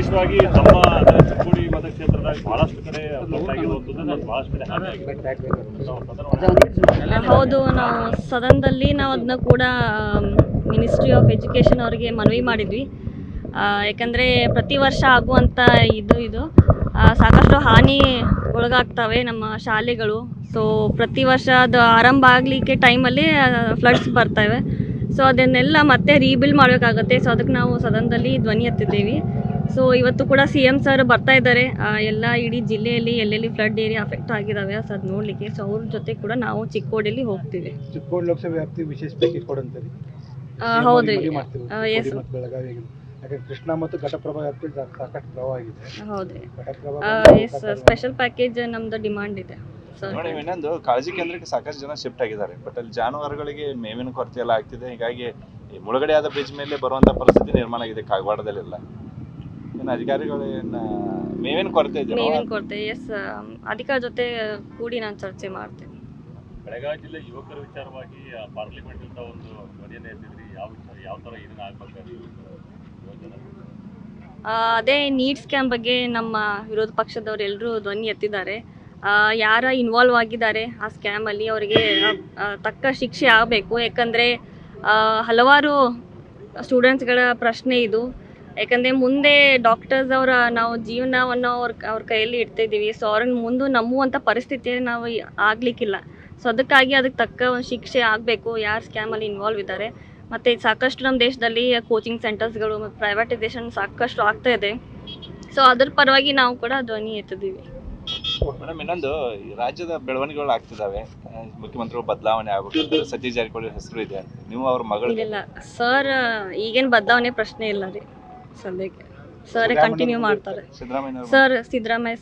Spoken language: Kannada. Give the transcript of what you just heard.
ವಿಶೇಷವಾಗಿ ನಮ್ಮ ಚಿಕ್ಕೋಡಿ ಮತಕ್ಷೇತ್ರದಾಗ ಬಹಳಷ್ಟು ಕಡೆ ಬಹಳಷ್ಟು ಕಡೆ ಹೌದು. ನಾವು ಸದನದಲ್ಲಿ ನಾವು ಅದನ್ನ ಕೂಡ ಮಿನಿಸ್ಟ್ರಿ ಆಫ್ ಎಜುಕೇಷನ್ ಅವರಿಗೆ ಮನವಿ ಮಾಡಿದ್ವಿ. ಯಾಕಂದರೆ ಪ್ರತಿ ವರ್ಷ ಆಗುವಂಥ ಇದು ಸಾಕಷ್ಟು ಹಾನಿ ಒಳಗಾಗ್ತವೆ ನಮ್ಮ ಶಾಲೆಗಳು. ಸೊ ಪ್ರತಿ ವರ್ಷ ಅದು ಆರಂಭ ಆಗಲಿಕ್ಕೆ ಟೈಮಲ್ಲಿ ಫ್ಲಡ್ಸ್ ಬರ್ತವೆ. ಸೊ ಅದನ್ನೆಲ್ಲ ಮತ್ತೆ ರೀಬಿಲ್ಡ್ ಮಾಡಬೇಕಾಗತ್ತೆ. ಸೊ ಅದಕ್ಕೆ ನಾವು ಸದನದಲ್ಲಿ ಧ್ವನಿ ಎತ್ತಿದ್ದೀವಿ. ಸೊ ಇವತ್ತು ಕೂಡ CM ಸರ್ ಬರ್ತಾ ಇದ್ದಾರೆ. ಎಲ್ಲ ಇಡೀ ಜಿಲ್ಲೆಯಲ್ಲಿ ಎಲ್ಲೆಲ್ಲಿ ಫ್ಲಡ್ ಏರಿಯಾ ಅಫೆಕ್ಟ್ ಆಗಿದ್ದಾವೆ ಸೊ ಅದು ನೋಡಲಿಕ್ಕೆ. ಸೊ ಅವ್ರ ಜೊತೆ ಕೂಡ ನಾವು ಚಿಕ್ಕೋಡಿಯಲ್ಲಿ ಹೋಗ್ತೀವಿ. ಚಿಕ್ಕೋಡಿ ಲೋಕಸಭೆ ವ್ಯಾಪ್ತಿ ವಿಶೇಷ ಪ್ಯಾಕೇಜ್ ಕೊಡಂತೀರಿ? ಹೌದ್ರಿ. ಎಸ್. ಕೃಷ್ಣ ಮತ್ತು ಘಟಪ್ರಭಾ ವ್ಯಾಪ್ತಿ ಸಾಕಷ್ಟು ಪ್ರವಾಹ ಆಗಿದೆ. ಹೌದ್ರಿ. ಎಸ್, ಸ್ಪೆಷಲ್ ಪ್ಯಾಕೇಜ್ ನಮ್ದು ಡಿಮಾಂಡ್ ಇದೆ. ನೋಡಿ, ಇನ್ನೊಂದು ಕಾಳಜಿ ಕೇಂದ್ರಕ್ಕೆ ಸಾಕಷ್ಟು ಜನ ಶಿಫ್ಟ್ ಆಗಿದ್ದಾರೆ. ಬಟ್ ಅಲ್ಲಿ ಜಾನುವಾರುಗಳಿಗೆ ಮೇವಿನ ಕೊರತೆ ಎಲ್ಲ ಆಗ್ತಿದೆ. ಹೀಗಾಗಿ ಈ ಮುಳುಗಡೆ ಆದ ಬ್ರಿಡ್ಜ್ ಮೇಲೆ ಬರುವಂತ ಪರಿಸ್ಥಿತಿ ನಿರ್ಮಾಣ ಆಗಿದೆ ಕಾಗವಾಡದಲ್ಲೆಲ್ಲ. ಇನ್ನು ಅಧಿಕಾರಿಗಳೇನ ಮೇವಿನ ಕೊರತೆ ಇದೆ? ಮೇವಿನ ಕೊರತೆ, ಎಸ್. ಅಧಿಕಾರ ಜೊತೆ ಕೂಡಿ ನಾನು ಚರ್ಚೆ ಮಾಡ್ತೇನೆ. ಬೆಳಗಾವಿ ಜಿಲ್ಲೆ ಯುವಕರ ವಿಚಾರವಾಗಿ ಪಾರ್ಲಿಮೆಂಟ್ ಅಂತ ಒಂದು ಧ್ವನಿಯನ್ನು ಎತ್ತಿದ್ರಿ. ಯಾವ ಥರ ಇದನ್ನ ಆಗ್ಬೇಕಾದ್ರೆ ಅದೇ ನೀಟ್ ಸ್ಕ್ಯಾಮ್ ಬಗ್ಗೆ ನಮ್ಮ ವಿರೋಧ ಪಕ್ಷದವರು ಎಲ್ಲರೂ ಧ್ವನಿ ಎತ್ತಿದ್ದಾರೆ. ಯಾರ ಇನ್ವಾಲ್ವ್ ಆಗಿದ್ದಾರೆ ಆ ಸ್ಕ್ಯಾಮಲ್ಲಿ ಅವರಿಗೆ ತಕ್ಕ ಶಿಕ್ಷೆ ಆಗಬೇಕು. ಯಾಕಂದರೆ ಹಲವಾರು ಸ್ಟೂಡೆಂಟ್ಸ್ಗಳ ಪ್ರಶ್ನೆ ಇದು. ಯಾಕಂದರೆ ಮುಂದೆ ಡಾಕ್ಟರ್ಸ್ ಅವರ ನಾವು ಜೀವನವನ್ನು ಅವ್ರ ಕೈಯಲ್ಲಿ ಇಡ್ತಾಯಿದ್ದೀವಿ. ಸೊ ಅವ್ರನ್ನ ಮುಂದೆ ನಂಬುವಂಥ ಪರಿಸ್ಥಿತಿಯಲ್ಲಿ ನಾವು ಆಗಲಿಕ್ಕಿಲ್ಲ. ಸೊ ಅದಕ್ಕಾಗಿ ಅದಕ್ಕೆ ತಕ್ಕ ಒಂದು ಶಿಕ್ಷೆ ಆಗಬೇಕು ಯಾರು ಸ್ಕ್ಯಾಮಲ್ಲಿ ಇನ್ವಾಲ್ವ್ ಇದ್ದಾರೆ. ಮತ್ತು ಸಾಕಷ್ಟು ನಮ್ಮ ದೇಶದಲ್ಲಿ ಕೋಚಿಂಗ್ ಸೆಂಟರ್ಸ್ಗಳು ಮತ್ತು ಪ್ರೈವೇಟೈಸೇಷನ್ ಸಾಕಷ್ಟು ಆಗ್ತಾ ಇದೆ. ಸೊ ಅದ್ರ ಪರವಾಗಿ ನಾವು ಕೂಡ ಧ್ವನಿ ಎತ್ತಿದ್ದೀವಿ. ಮೇಡಮ್, ಇನ್ನೊಂದು ರಾಜ್ಯದ ಬೆಳವಣಿಗೆಗಳು ಆಗ್ತಿದ್ದಾವೆ. ಮುಖ್ಯಮಂತ್ರಿಗಳು ಬದಲಾವಣೆ ಆಗಬೇಕು, ಸತೀಶ್ ಜಾರಕಿಹೊಳಿ ಹೆಸರು ಇದೆ ಅಂತ. ನೀವು ಅವ್ರ ಮಗಳು? ಇಲ್ಲ ಸರ್, ಈಗೇನು ಬದಲಾವಣೆ ಪ್ರಶ್ನೆ ಇಲ್ಲ ರೀ ಸದ್ಯಕ್ಕೆ. ಸರ್ ಕಂಟಿನ್ಯೂ ಮಾಡ್ತಾರೆ. ಸಿದ್ದರಾಮಯ್ಯ ಸರ್ ಸಿದ್ದರಾಮಯ್ಯ